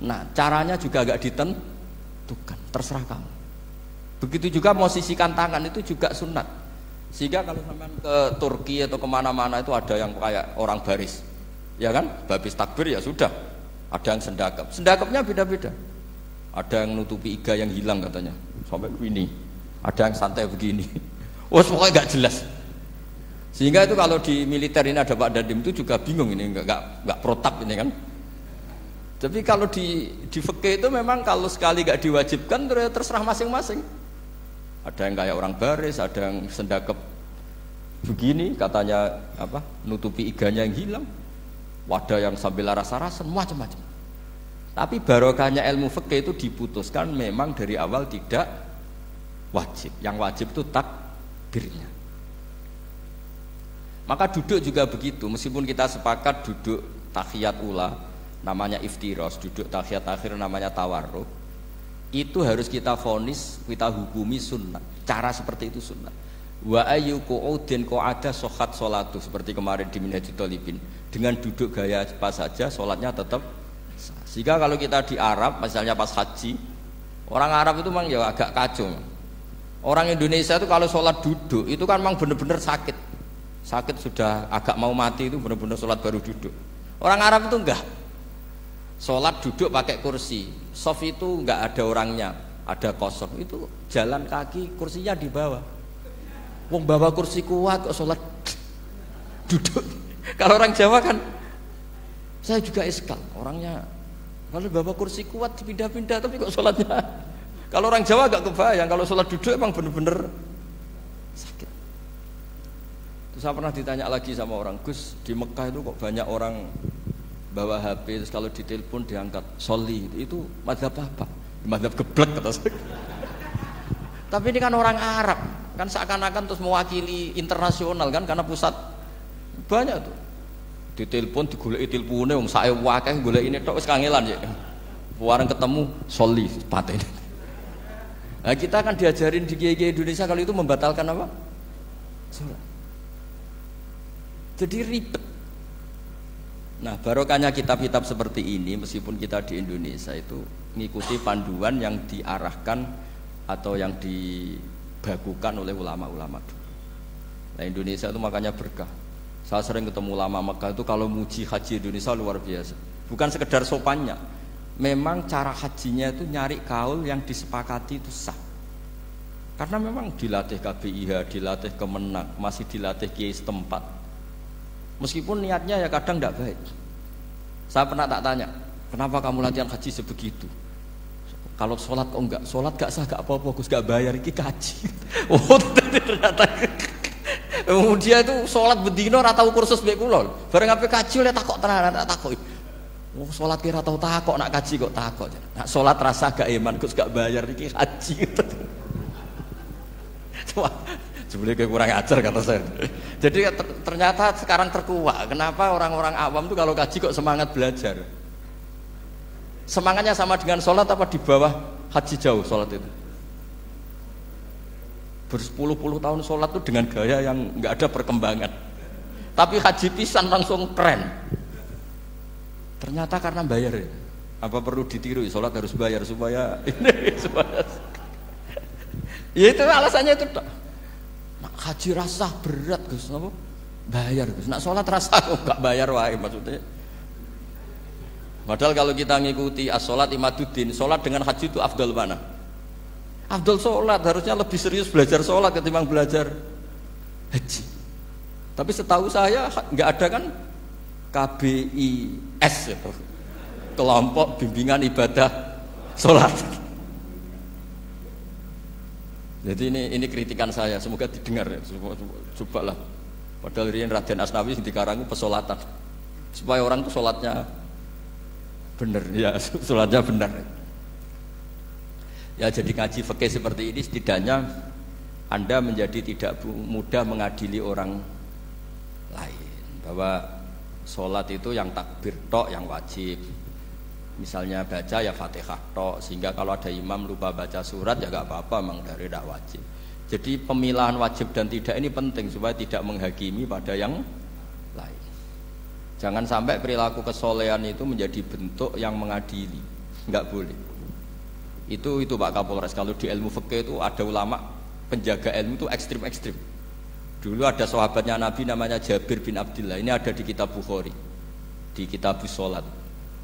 S2: nah caranya juga agak ditentukan, terserah kamu. Begitu juga posisikan tangan itu juga sunat. Sehingga kalau sampai ke Turki atau kemana-mana itu ada yang kayak orang baris, ya kan? Babis takbir ya sudah. Ada yang sendakap, sendakapnya beda-beda. Ada yang nutupi iga yang hilang katanya, sampai begini. Ada yang santai begini. Wah, pokoknya nggak jelas. Sehingga itu kalau di militer ini ada Pak Dandim itu juga bingung ini nggak protap ini kan. Tapi kalau di fikih itu memang kalau sekali nggak diwajibkan terserah masing-masing. Ada yang kayak orang baris, ada yang sendakep begini katanya apa nutupi iganya yang hilang. Wadah yang sambil rasa-rasa macam-macam. Tapi barokahnya ilmu fikih itu diputuskan memang dari awal tidak wajib. Yang wajib itu takbirnya. Maka duduk juga begitu. Meskipun kita sepakat duduk tahiyat ula namanya iftiros, duduk tahiyat akhir namanya tawarruk, itu harus kita vonis, kita hukumi sunnah. Cara seperti itu sunnah. Wa ayyu qu'udin qa'ada sohat sholatu, seperti kemarin di Minhajul Thalibin. Dengan duduk gaya apa saja sholatnya tetap. Sehingga kalau kita di Arab, misalnya pas haji, orang Arab itu memang ya agak kacau. Orang Indonesia itu kalau sholat duduk itu kan memang benar-benar sakit. Sakit sudah agak mau mati itu benar-benar sholat baru duduk. Orang Arab itu enggak. Sholat duduk pakai kursi. Sof itu enggak ada orangnya, ada kosong. Itu jalan kaki, kursinya di bawah. Wong bawa kursi kuat kok sholat duduk. Kalau orang Jawa kan, saya juga iskal orangnya. Kalau bawa kursi kuat dipindah-pindah tapi kok sholatnya. Kalau orang Jawa agak kebayang kalau sholat duduk emang bener-bener sakit. Terus saya pernah ditanya lagi sama orang, Gus di Mekah itu kok banyak orang bawa HP terus kalau ditelepon diangkat soli itu mazhab apa? Mazhab geblek kata saya. Tapi ini kan orang Arab kan seakan-akan terus mewakili internasional kan karena pusat banyak tuh. Ditelepon digoleki telepone wong sae akeh golek ini tok wis kangelan ya. Warang ketemu soli patene. Nah, kita kan diajarin di kiai-kiai Indonesia kalau itu membatalkan apa? Salat. Jadi ribet. Nah, barokahnya kitab-kitab seperti ini meskipun kita di Indonesia itu mengikuti panduan yang diarahkan atau yang dibagukan oleh ulama-ulama dulu. Nah, Indonesia itu makanya berkah. Saya sering ketemu ulama Mekah itu kalau muji haji Indonesia luar biasa. Bukan sekedar sopannya. Memang cara hajinya itu nyari kaul yang disepakati itu sah. Karena memang dilatih KBIH, dilatih Kemenak, masih dilatih kiai setempat. Meskipun niatnya ya kadang tidak baik. Saya pernah tak tanya, kenapa kamu latihan haji sebegitu? Kalau sholat kok enggak? Sholat gak sah, gak apa-apa, Gus gak bayar, ini kaji. Oh ternyata dia itu sholat bedino ratau kursus mbek kula. Bareng ape kaji oleh takok tenan tak takok. Oh sholat kira tau takok nak kaji kok takok. Nak sholat rasa gak iman Gus gak bayar iki haji. Wah, sebenarnya kurang ajar kata saya. Jadi ternyata sekarang terkuak. Kenapa orang-orang awam tuh kalau kaji kok semangat belajar? Semangatnya sama dengan sholat apa di bawah haji jauh sholat itu? Berpuluh-puluh tahun sholat itu dengan gaya yang nggak ada perkembangan. Tapi haji pisan langsung keren. Ternyata karena bayar ya. Apa perlu ditiru? Sholat harus bayar supaya ini supaya. Ya itu alasannya itu. Nak haji rasa berat Gus, apa? Bayar Gus. Nak sholat rasa kok nggak bayar wae maksudnya. Padahal kalau kita ngikuti as-sholat imaduddin, sholat dengan haji itu afdal mana? Afdal sholat, harusnya lebih serius belajar sholat ketimbang belajar haji. Tapi setahu saya nggak ada kan KBIS itu, kelompok bimbingan ibadah sholat. Jadi ini kritikan saya, semoga didengar ya. Cobalah. Padahal riyen Raden Asnawi dikarang pesolatan supaya orang itu sholatnya benar ya, sholatnya benar. Ya jadi ngaji fikih seperti ini setidaknya Anda menjadi tidak mudah mengadili orang lain bahwa sholat itu yang takbir tok yang wajib, Misalnya baca ya Fatihah tok, sehingga kalau ada imam lupa baca surat ya gak apa-apa, memang dari tidak wajib. Jadi pemilahan wajib dan tidak ini penting supaya tidak menghakimi pada yang lain. Jangan sampai perilaku kesolehan itu menjadi bentuk yang mengadili, nggak boleh. Itu Pak Kapolres. Kalau di ilmu fikih itu ada ulama penjaga ilmu itu ekstrim-ekstrim. Dulu ada sahabatnya Nabi namanya Jabir bin Abdullah. Ini ada di kitab Bukhari, di kitab Sholat.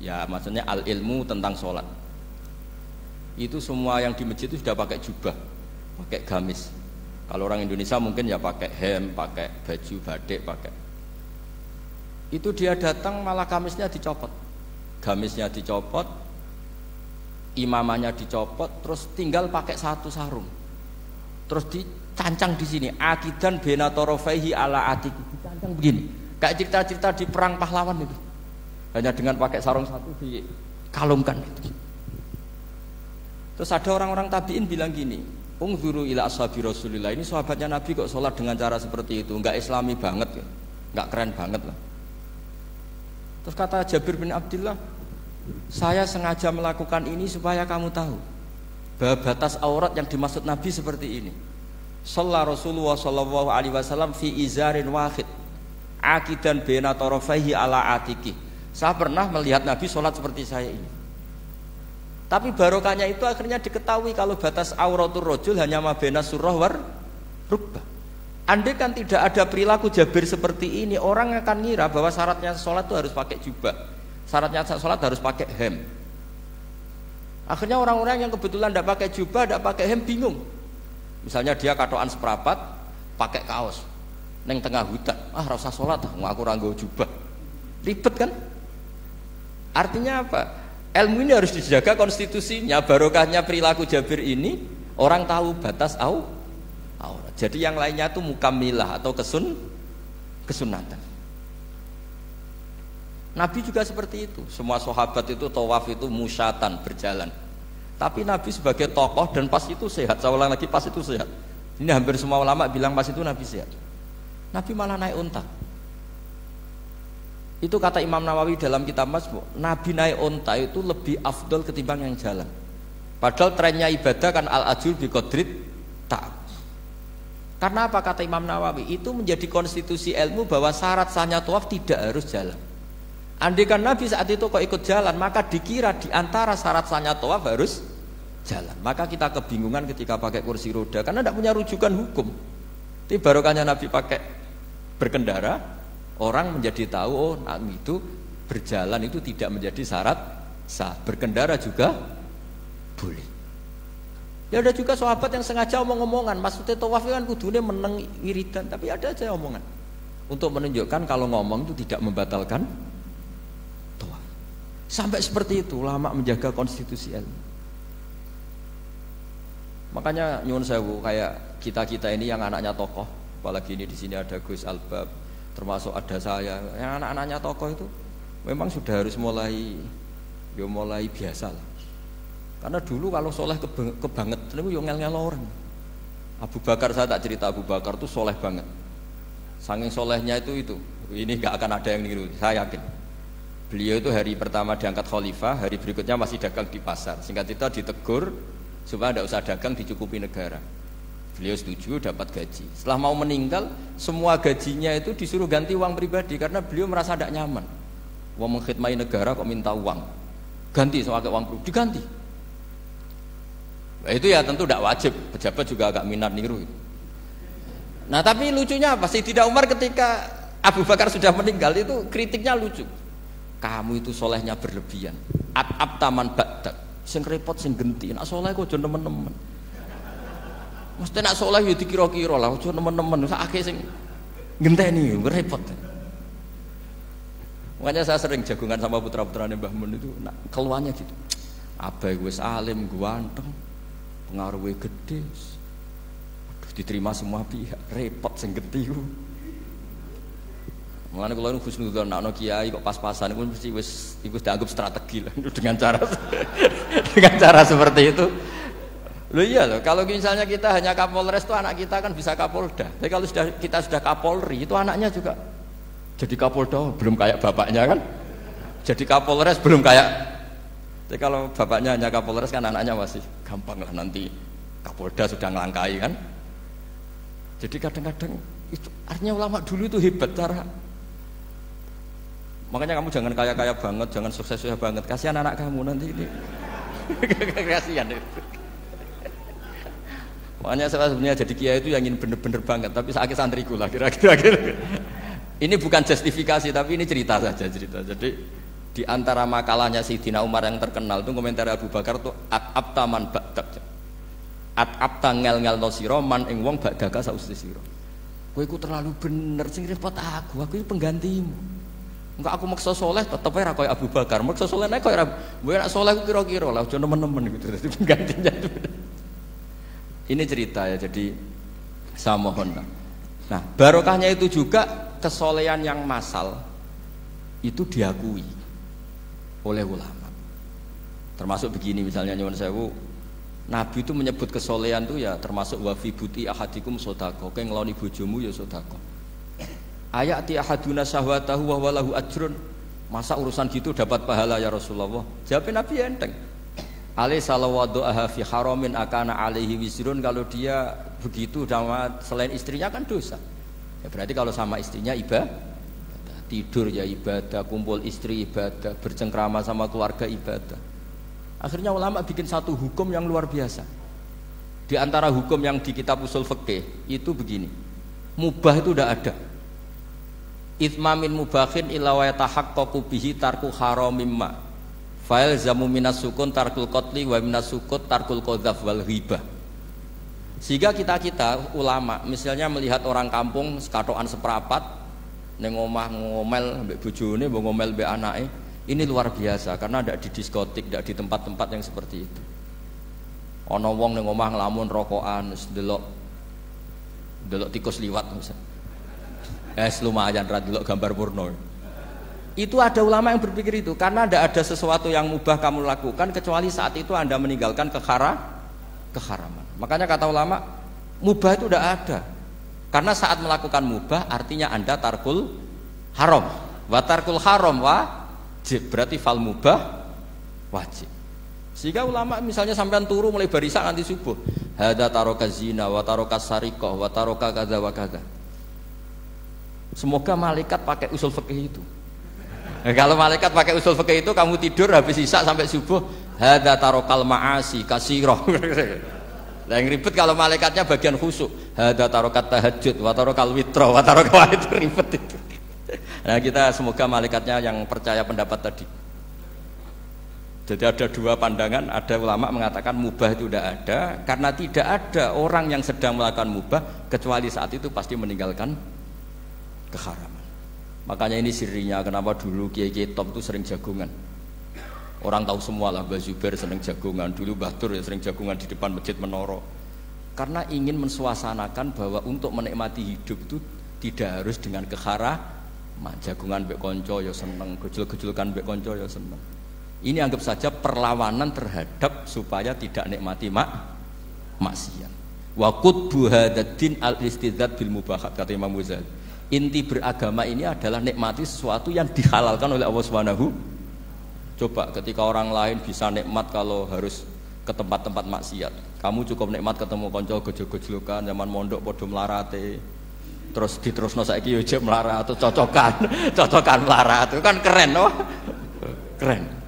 S2: Ya maksudnya al ilmu tentang sholat. Itu semua yang di masjid itu sudah pakai jubah, pakai gamis. Kalau orang Indonesia mungkin ya pakai hem, pakai baju batik, pakai. Itu dia datang malah gamisnya dicopot, gamisnya dicopot, imamannya dicopot, terus tinggal pakai satu sarung, terus dicancang di sini. Akidan benatorofaihi ala atik, dicancang begini, kayak cerita-cerita di perang pahlawan itu. Hanya dengan pakai sarung satu dikalungkan itu. Terus ada orang-orang tabiin bilang gini, ungzuru ila ashabi Rasulillah, ini sahabatnya Nabi kok sholat dengan cara seperti itu, enggak islami banget, enggak keren banget lah. Terus kata Jabir bin Abdullah, saya sengaja melakukan ini supaya kamu tahu bahwa batas aurat yang dimaksud Nabi seperti ini. Shalla Rasulullah sallallahu alaihi wasallam fi izarin wahid akidan baina tarafaihi ala atiki. Saya pernah melihat Nabi sholat seperti saya ini. Tapi barokahnya itu akhirnya diketahui kalau batas auratul rajul hanya mabena surah war rukbah. Andai kan tidak ada perilaku Jabir seperti ini, orang akan ngira bahwa syaratnya sholat itu harus pakai jubah, syaratnya sholat harus pakai hem. Akhirnya orang-orang yang kebetulan tidak pakai jubah, tidak pakai hem bingung. Misalnya dia katoan seperapat, pakai kaos, neng tengah hutan, rasa sholat, aku ranggo jubah, ribet kan? Artinya apa? Ilmu ini harus dijaga konstitusinya. Barokahnya perilaku Jabir ini, orang tahu batas aurat. Jadi yang lainnya itu mukamilah atau kesunatan. Nabi juga seperti itu. Semua sahabat itu tawaf itu musyatan, berjalan. Tapi Nabi sebagai tokoh dan pas itu sehat. Saya ulang lagi, pas itu sehat. Ini hampir semua ulama bilang pas itu Nabi sehat. Nabi malah naik unta. Itu kata Imam Nawawi dalam kitab Majmu', Nabi naik unta itu lebih afdol ketimbang yang jalan. Padahal trennya ibadah kan al-ajur bi qadrit ta'ab. Karena apa kata Imam Nawawi? Itu menjadi konstitusi ilmu bahwa syarat sahnya tawaf tidak harus jalan. Andai kan Nabi saat itu kok ikut jalan, maka dikira di antara syarat sahnya tawaf harus jalan. Maka kita kebingungan ketika pakai kursi roda karena tidak punya rujukan hukum. Tapi barokahnya Nabi pakai berkendara, orang menjadi tahu, oh itu berjalan itu tidak menjadi syarat sah, berkendara juga boleh. Ya ada juga sahabat yang sengaja omong-omongan, maksudnya tawaf kan kudunya meneng wiridan, tapi ada aja omongan untuk menunjukkan kalau ngomong itu tidak membatalkan tawaf. Sampai seperti itu ulama menjaga konstitusi ilmu. Makanya nyuwun sewu kayak kita ini yang anaknya tokoh, apalagi ini di sini ada Gus Albab, termasuk ada saya, yang anak-anaknya tokoh itu memang sudah harus mulai biasa lah. Karena dulu kalau soleh kebanget itu yang ngel-ngel orang. Abu Bakar, saya tak cerita Abu Bakar itu soleh banget. Saking solehnya itu ini nggak akan ada yang niru, saya yakin. Beliau itu hari pertama diangkat khalifah, hari berikutnya masih dagang di pasar. Singkat cerita ditegur supaya tidak usah dagang, dicukupi negara. Beliau setuju, dapat gaji. Setelah mau meninggal, semua gajinya itu disuruh ganti uang pribadi karena beliau merasa tidak nyaman. Uang mengkhidmati negara kok minta uang, ganti soal uang pribadi, diganti. Nah, itu ya tentu tidak wajib, pejabat juga agak minat niru. Nah tapi lucunya apa? Sayyidina Umar ketika Abu Bakar sudah meninggal itu kritiknya lucu. Kamu itu solehnya berlebihan. At-ab taman badak, sing repot sing genti. Nak soleh kok aja nemen-nemen. Mesti nak soleh ya dikira-kira lah, aja nemen-nemen. Sakake sing ngenteni repot. Makanya saya sering jagungan sama putra-putrane Mbah Mun itu, nak keluarnya gitu. Abah wis alim, ganteng, pengaruhnya gede, aduh, diterima semua pihak, repot sing gede ku. Mulane kula niku husnudzon ana kiai kok pas-pasan iku mesti wis iku dianggap strategi lah dengan cara seperti itu. Loh iya loh, kalau misalnya kita hanya Kapolres itu anak kita kan bisa Kapolda. Tapi kalau kita sudah Kapolri itu anaknya juga jadi Kapolda, belum kayak bapaknya kan. Jadi Kapolres belum kayak Jadi kalau bapaknya hanya Kapolres kan anaknya masih gampang lah, nanti Kapolda sudah ngelangkai kan. Jadi kadang-kadang itu artinya ulama dulu itu hebat cara. Makanya kamu jangan kaya-kaya banget, jangan sukses-sukses banget. Kasihan anak kamu nanti ini. Kasihan itu. Makanya saya sebenarnya jadi kiai itu yang ingin bener-bener banget, tapi sakit santriku lah kira-kira. Ini bukan justifikasi, tapi ini cerita saja cerita. Jadi di antara makalahnya Sayyidina Umar yang terkenal itu komentar Abu Bakar itu at-abta man ba'dak. At-abta ngel-ngel no sira man ing wong ba'daka sauste sira. Kowe iku terlalu bener sing repot aku iki penggantimu. Enggak aku maksa soleh tetep ora koyo Abu Bakar. Maksa soleh nek koyo kowe nek soleh ku kira-kira lah aja nemen-nemen gitu. Dadi penggantinya. Ini cerita ya, jadi saya mohon. Nah, barokahnya itu juga kesolehan yang massal itu diakui oleh ulama. Termasuk begini misalnya nyuwun sewu, Nabi itu menyebut kesolehan itu ya termasuk wa fi buti ahadikum sedekah. Kowe ngeloni bojomu ya sedekah. Ayati ahaduna syahwatahu wa walahu ajrun. Masa urusan gitu dapat pahala ya Rasulullah? Jawab Nabi enteng. Alai salawatu aha fi haramin akana alaihi wisrun. Kalau dia begitu sama selain istrinya kan dosa. Ya berarti kalau sama istrinya ibadah. Tidur ya ibadah, kumpul istri ibadah, bercengkrama sama keluarga ibadah. Akhirnya ulama bikin satu hukum yang luar biasa. Di antara hukum yang di kitab usul fikih itu begini. Mubah itu udah ada. Itsmamin mubahin illa wa yatahaqqaqu bihi tarku haramim ma. Fa'il zamu minas sukun tarkul qatli wa minas sukut tarkul qadzaf wal ghibah. Sehingga kita ulama misalnya melihat orang kampung sekatokan seprapat neng omah ngomel mbek bojone, mbok ngomel mbek anake, ini luar biasa karena ndak di diskotik, ndak di tempat-tempat yang seperti itu. Ana wong neng omah nglamun rokokan, wis delok tikus liwat misalnya. Lumayan ra delok gambar porno. Itu ada ulama yang berpikir itu karena ndak ada sesuatu yang mubah kamu lakukan kecuali saat itu Anda meninggalkan keharaman. Makanya kata ulama, mubah itu ndak ada. Karena saat melakukan mubah artinya Anda tarkul haram. Wa tarkul haram wajib. Berarti fal mubah wajib. Sehingga ulama misalnya sampean turu mulai barisak nanti subuh. Hadza taraka zina wa taraka sariqah wa taraka kadza wa kadza. Semoga malaikat pakai usul fikih itu. Kalau malaikat pakai usul fikih itu kamu tidur habis isya sampai subuh, hadza tarakal ma'asi kasirah. Nah, yang ribet kalau malaikatnya bagian khusuk. Hadza tarokat tahajud, wa tarokal witra, wa tarokal itu ribet itu. Nah, kita semoga malaikatnya yang percaya pendapat tadi. Jadi ada dua pandangan, ada ulama mengatakan mubah itu tidak ada karena tidak ada orang yang sedang melakukan mubah kecuali saat itu pasti meninggalkan keharaman. Makanya ini sirinya kenapa dulu kiai-kiai top itu sering jagungan. Orang tahu semua lah, Mbah Zubair sering jagungan, dulu Mbah Tur ya sering jagungan di depan Masjid Menara. Karena ingin mensuasanakan bahwa untuk menikmati hidup itu tidak harus dengan keharaman. Jagungan mbek konco ya seneng, gejul-gejulkan mbek konco ya seneng. Ini anggap saja perlawanan terhadap supaya tidak nikmati maksiat. Wa qutbu hadzal al-istidzad bil mubahat kata Imam Ghazali. Inti beragama ini adalah nikmati sesuatu yang dihalalkan oleh Allah Subhanahu. Coba ketika orang lain bisa nikmat kalau harus ke tempat-tempat maksiat, kamu cukup nikmat ketemu konco gejol-gejolokan zaman mondok podo melarate, terus diterusno saiki yo jek melarat atau cocokan melarat itu kan keren loh, keren.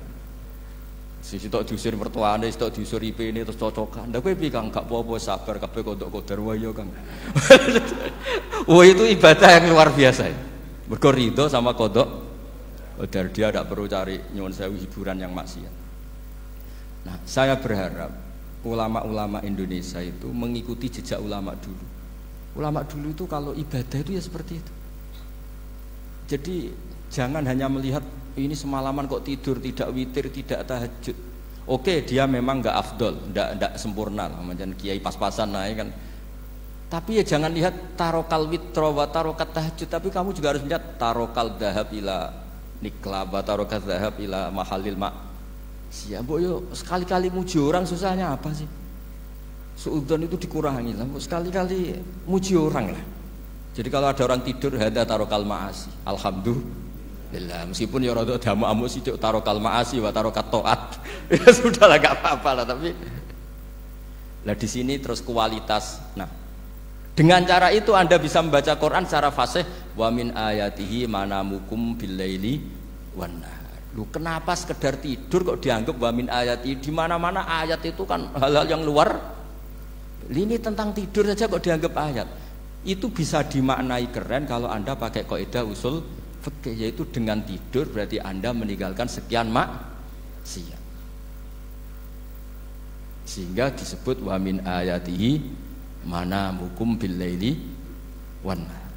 S2: Sisi tok diusir mertuane, tok diusir IP ini terus cocokan. Ndak kowe piye Kang, gak apa-apa sabar kabeh kodok kodar wae yo Kang. Wah itu ibadah yang luar biasa. Mergo ridho sama kodok. Kodar dia tidak perlu cari nyuwun sewu hiburan yang maksiat. Nah, saya berharap ulama-ulama Indonesia itu mengikuti jejak ulama dulu. Ulama dulu itu kalau ibadah itu ya seperti itu. Jadi jangan hanya melihat ini semalaman kok tidur, tidak witir, tidak tahajud. Oke, dia memang enggak afdol, enggak sempurna lah, macam kiai pas-pasan naik kan. Tapi ya jangan lihat tarokal witro wa tarokat tahajud, tapi kamu juga harus lihat tarokal dahab ila nikla wa tarokat dahab ila mahalil mak. Siap, yo sekali-kali muji orang susahnya apa sih? Suudzon itu dikurangi lah, sekali-kali muji orang lah. Jadi kalau ada orang tidur hadza tarokal ma'asi, alhamdulillah. Lah meskipun ya rada damu-amu sithik tarokal maasi wa tarokat taat. Ya sudahlah enggak apa-apa lah tapi lah di sini terus kualitas. Nah, dengan cara itu Anda bisa membaca Quran secara fasih wa min ayatihi manamukum billaili wan nahar. Lu kenapa sekedar tidur kok dianggap wa min ayati? Di mana-mana ayat itu kan hal-hal yang luar. Ini tentang tidur saja kok dianggap ayat. Itu bisa dimaknai keren kalau Anda pakai kaidah usul fikih, yaitu dengan tidur berarti Anda meninggalkan sekian maksiat. Sehingga disebut wa min ayatihi manamukum billaili wan nahar.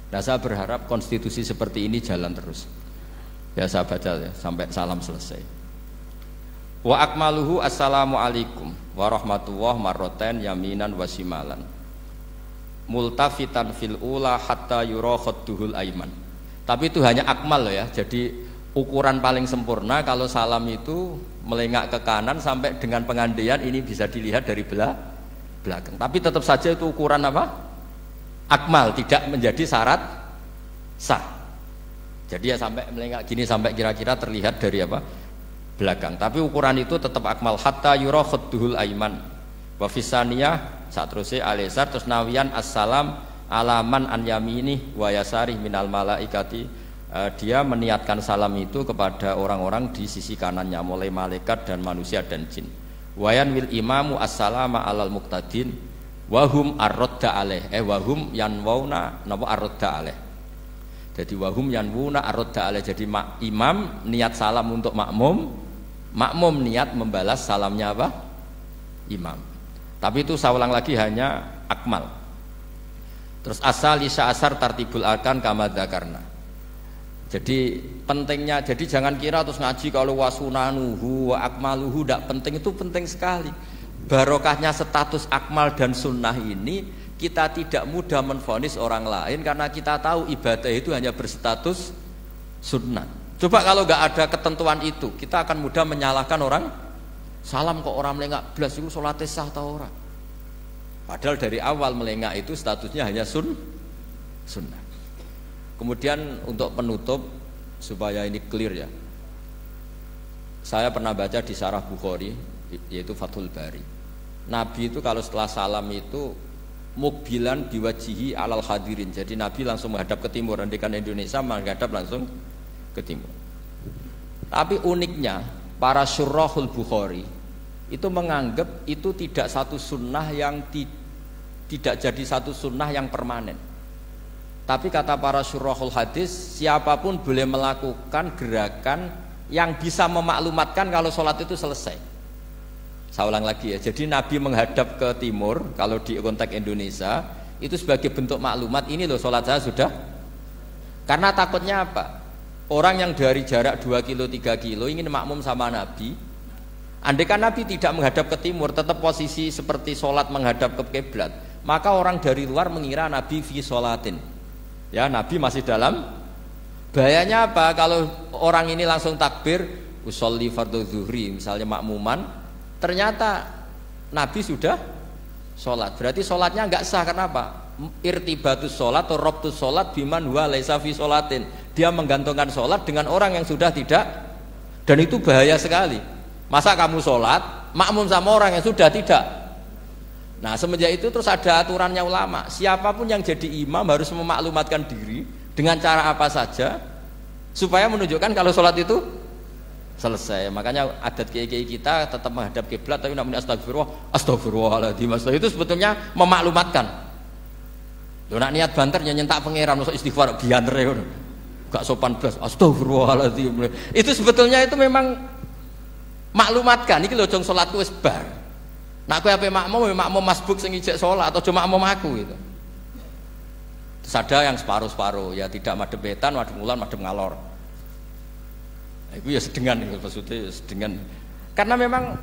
S2: Nah, saya berharap konstitusi seperti ini jalan terus. Ya saya baca ya sampai salam selesai. Wa akmaluhu assalamu alaikum wa rahmatullah marroten yaminan wa shimalan. Multafitan fil ula hatta yura khadduhul aiman. Tapi itu hanya akmal ya. Jadi ukuran paling sempurna kalau salam itu melengak ke kanan sampai dengan pengandaian ini bisa dilihat dari belakang. Tapi tetap saja itu ukuran apa? Akmal, tidak menjadi syarat sah. Jadi ya sampai melengak gini sampai kira-kira terlihat dari apa? Belakang. Tapi ukuran itu tetap akmal hatta yura khadduhul aiman. Wa fisaniyah satruse alisar terus nawian assalam alaman an yamini wa yasari minal malaikati. Dia meniatkan salam itu kepada orang-orang di sisi kanannya mulai malaikat dan manusia dan jin. Wayan wil imamu assalama alal muqtadin wahum arrodda alaih wahum yanwauna napa arrodda alaih. Jadi wahum yanwuna arrodda alaih. Jadi imam niat salam untuk makmum, makmum niat membalas salamnya apa? Imam. Tapi itu saya ulang lagi hanya akmal. Terus asal isya asar tartibul arkan kama dzakarna. Jadi pentingnya, jadi jangan kira terus ngaji kalau wasunanuhu wa akmaluhu tidak penting, itu penting sekali. Barokahnya status akmal dan sunnah ini kita tidak mudah menvonis orang lain karena kita tahu ibadah itu hanya berstatus sunnah. Coba kalau nggak ada ketentuan itu, kita akan mudah menyalahkan orang. Salam kok orang melengak belas itu sholatnya sah atau orang? Padahal dari awal melengak itu statusnya hanya sunnah. Kemudian untuk penutup supaya ini clear ya, saya pernah baca di Syarah Bukhari yaitu Fathul Bari. Nabi itu kalau setelah salam itu mukbilan biwajihi alal hadirin. Jadi Nabi langsung menghadap ke timur, andikan Indonesia menghadap langsung ke timur. Tapi uniknya para syurahul Bukhari itu menganggap itu tidak satu sunnah yang tidak jadi satu sunnah yang permanen. Tapi kata para syurahul hadis, siapapun boleh melakukan gerakan yang bisa memaklumatkan kalau sholat itu selesai. Saya ulang lagi ya, jadi Nabi menghadap ke timur kalau di konteks Indonesia itu sebagai bentuk maklumat, ini loh sholat saya sudah. Karena takutnya apa? Orang yang dari jarak 2 kilo 3 kilo ingin makmum sama Nabi, andaikan Nabi tidak menghadap ke timur, tetap posisi seperti sholat menghadap ke kiblat, maka orang dari luar mengira Nabi fi sholatin. Ya, Nabi masih dalam. Bahayanya apa? Kalau orang ini langsung takbir usolli fardhu zuhri misalnya makmuman, ternyata Nabi sudah sholat, berarti sholatnya enggak sah. Kenapa? Irtibatus sholat atau robtus sholat biman huwa laisa fi sholatin. Dia menggantungkan sholat dengan orang yang sudah tidak, dan itu bahaya sekali. Masa kamu sholat makmum sama orang yang sudah tidak? Nah, semenjak itu terus ada aturannya ulama, siapapun yang jadi imam harus memaklumatkan diri dengan cara apa saja supaya menunjukkan kalau sholat itu selesai. Makanya adat kiai-kiai kita tetap menghadap kiblat tapi namanya astagfirullahaladzim. Itu sebetulnya memaklumatkan. Lo nak niat banter nyentak pangeran masuk istighfar bianter ya, gak sopan belas. Astagfirullahaladzim. Itu sebetulnya itu memang maklumatkan. Ini lo jong sholatku wis bar. Nah aku apa makmum masbuk sing ijek sholat atau cuma makmum aku gitu. Terus ada yang separuh-separuh ya, tidak madhep wetan, madhep ngulon, madhep ngalor. Nah, itu ya sedengan itu maksudnya sedengan. Karena memang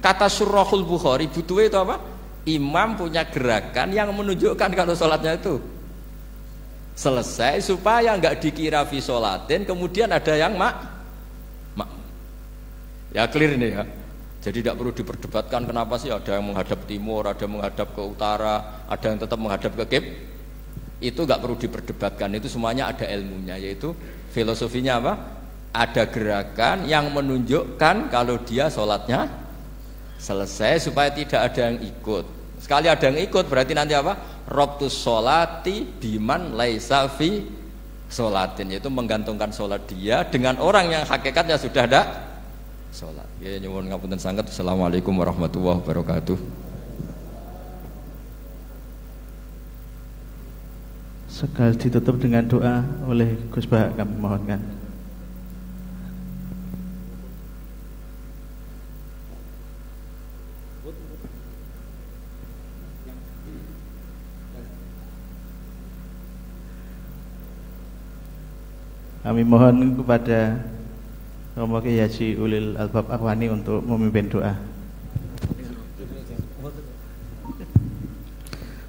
S2: kata Syurahul Bukhari butuhnya itu apa? Imam punya gerakan yang menunjukkan kalau sholatnya itu selesai supaya nggak dikira fi sholatin kemudian ada yang ya clear ini ya. Jadi tidak perlu diperdebatkan kenapa sih ada yang menghadap timur, ada yang menghadap ke utara, ada yang tetap menghadap ke kib. Itu nggak perlu diperdebatkan, itu semuanya ada ilmunya, yaitu Filosofinya apa? Ada gerakan yang menunjukkan kalau dia sholatnya selesai supaya tidak ada yang ikut. Sekali ada yang ikut berarti nanti apa? Robtus sholati biman laisa fi sholatin, yaitu menggantungkan sholat dia dengan orang yang hakikatnya sudah ada sholat. Ya nyuwun ngapunten sanget. Assalamualaikum warahmatullahi wabarakatuh.
S1: Sekali ditutup dengan doa oleh Gus Bah, kami mohonkan. Kami mohon kepada Romo Kiai Haji Ulil Albab Akhwani untuk memimpin doa.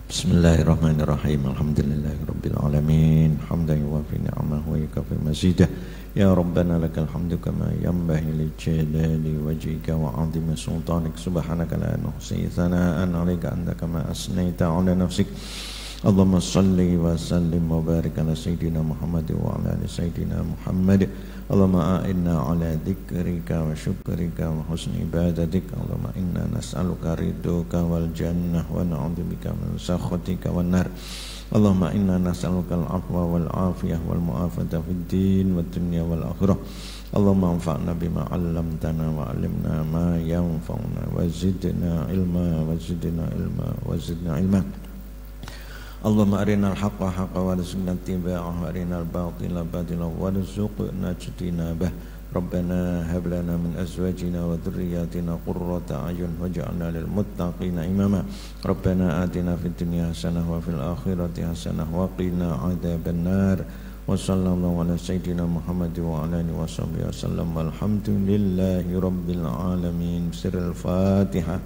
S3: Bismillahirrahmanirrahim. Alhamdulillahirabbil alamin. Hamdan yuwafi ni'amahu wa yukafi mazidah. Ya Rabbana lakal hamdu kama yanbaghi li jalali wajhika wa 'azimi sultanik. Subhanaka la nuhsi thana'an 'alaika anta kama asnaita 'ala nafsik. Allahumma salli wa sallim wa barik ala sayyidina Muhammad wa ala ali sayyidina Muhammad. Allahumma a'inna ala dzikrika wa syukrika wa husni ibadatik. Allahumma inna nas'aluka ridhoka wal jannah wa na'udzubika min sakhatika wan nar. Allahumma inna nas'aluka al-'afwa wal 'afiyah wal mu'afata fid din wad dunya wal akhirah. Allahumma anfa'na bima 'allamtana wa 'allimna ma yanfa'una wa zidna ilma wa zidna ilma wa zidna ilma. Allahumma arinal haqqa haqqa warzuqna ittiba'ahu wa arinal batila batila warzuqna ijtinabah. Rabbana hab lana min azwajina wa dhurriyyatina qurrata a'yun waj'alna lil muttaqina imama. Rabbana atina fid dunya hasanah wa fil akhirati hasanah wa qina adzabannar. Wa sallallahu ala sayyidina Muhammad wa ala alihi washabbihi wasallam. Walhamdulillahi rabbil alamin. Sirrul Fatihah.